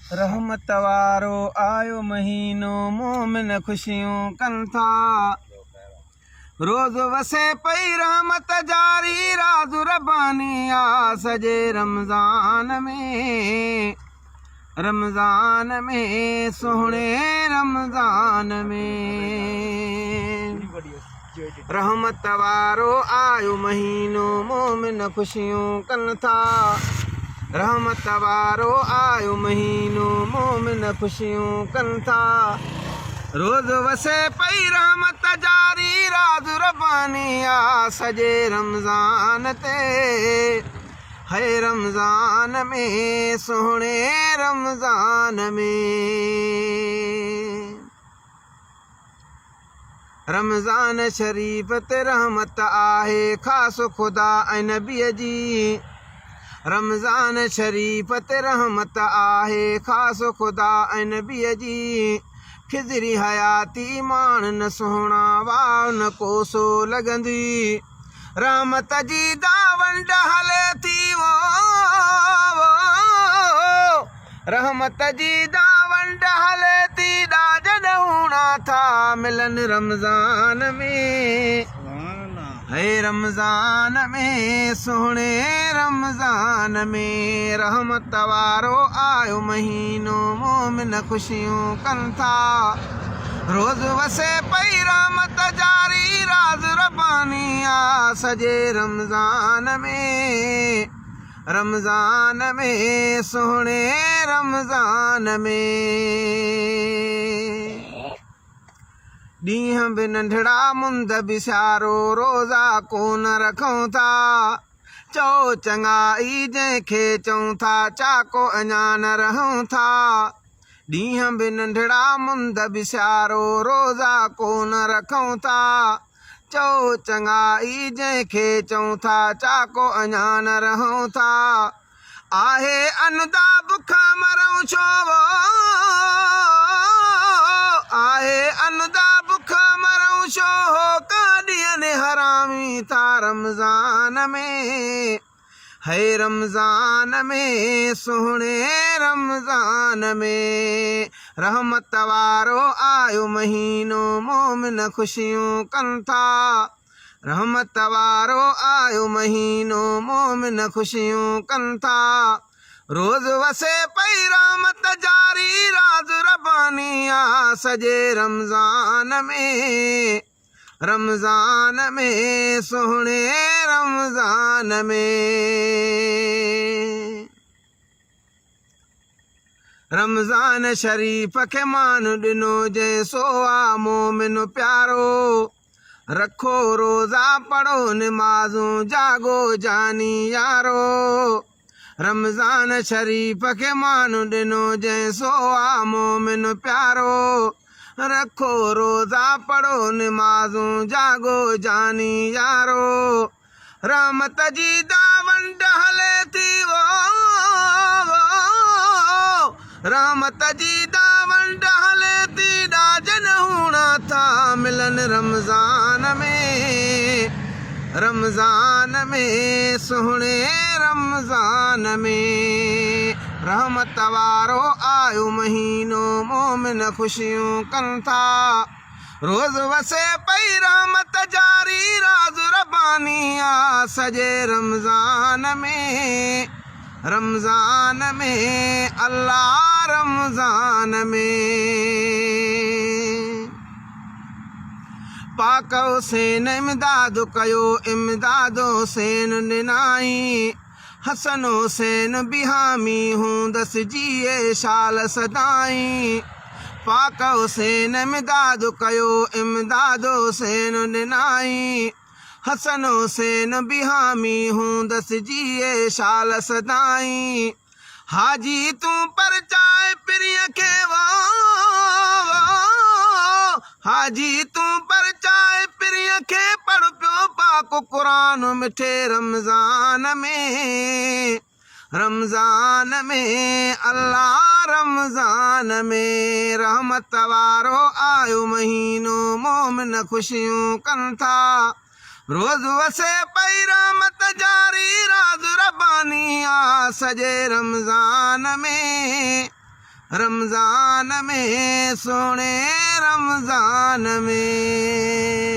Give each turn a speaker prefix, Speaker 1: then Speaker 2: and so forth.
Speaker 1: रहमत वारो आयो महीनो मोमिन खुशियूं कनि था। रोज़ वसे पई रहमत जारी राज़ु रब्बानी आ सॼे रमज़ान में सुहिणे रमज़ान में। रहमत वारो आयो महीनो मोमिन खुशियूं कनि था। रहमत वारो आयो महीनो मोमिन खुशियूं कनि था। रोज़ वसे पई रहमत जारी राज़ु रब्बानी आ सॼे रमज़ान ते। है रमज़ान में सुहिणे रमज़ान में। रमज़ान शरीफ़ ते रहमत आहे ख़ासि ख़ुदा ऐं नबीअ जी। रमज़ान शरीफ़ ते रहमत आहे ख़ासि ख़ुदा ऐं नबीअ जी। खिज़री हयाती माण्हुनि सुहिणा वाह न कोसो लॻंदी। रहमत जी दावंड हले थी वो। रहमत जी दावंड हले थी ॾाज ॾहूणा था मिलन रमज़ान में। है रमज़ान में सुहिणे रमज़ान में। रहमत वारो आयो महीनो मोमिन खुशियूं कनि था। रोज़ वसे पई रहमत जारी राज़ु रब्बानी आ सॼे रमज़ान में सुहिणे रमज़ान में। ॾींहं बि नंढड़ा मुंद बि सियारो रोज़ा कोन रखूं था। चओ चङाई जंहिंखे चऊं था चाको अञा न रहूं था। ॾींहं बि नंढड़ा मुंद बि सियारो रोज़ा कोन रखूं था। चओ चङाई जंहिंखे चऊं था चाको अञा न रहूं था। आहे अनुदा बुखा मरूं छो वो। आहे अनुदा बुखा मरूं छो हो काॾियनि हरामी था रमज़ान में। है रमज़ान में सुहिणे रमज़ान में। रहमत वारो आयो महीनो मोमिन खुशियूं कनि था। रहमत वारो आयो महीनो मोमिन खुशियूं कनि था। रोज़ वसे पई रहमत जारी राज़ु रब्बानी आ सॼे रमज़ान में सुहिणे रमज़ान में। रमज़ान शरीफ़ खे मान ॾिनो जंहिं सो आ मोमिन प्यारो। रखो रोज़ा पढ़ो निमाज़ूं जागो जानी यारो। रमज़ान शरीफ़ खे मान ॾिनो जंहिं सो आ मोमिन प्यारो। रखो रोज़ा पढ़ो निमाज़ूं जागो जानी यारो। रहमत जी दावंड हले थी वो। रहमत जी दावंड हले थी ॾाज ॾहूणा था मिलन रमज़ान में सुहिणे रमज़ान में। रहमत वारो आयो महीनो मोमिन खुशियूं कनि था। रोज़ वसे पई रहमत जारी राज़ु रब्बानी आ सॼे रमज़ान में अल्लाह रमज़ान में। पाक हुसैन इमदाद कयो इमदाद हुसैन ॾिनाई। हसन हुसैन बिहामी हूंदसि जिए शाल सदाई। पाक हुसैन इमदाद कयो इमदाद हुसैन ॾिनाई। हसन हुसैन बिहामी हूंदसि जिए शाल सदाई। हाजी तूं परचाए प्रिय खे वो। हाजी तूं परचाए प्रिय खे पढ़ पियो पाक क़ुरान मिठे रमज़ान में अल्लाह रमज़ान में। रहमत वारो आयो महीनो मोमिन खुशियूं कनि था। रोज़ वसे पई रहमत जारी राज़ु रब्बानी आ सॼे रमज़ान रमज़ान में सोणे रमज़ान में।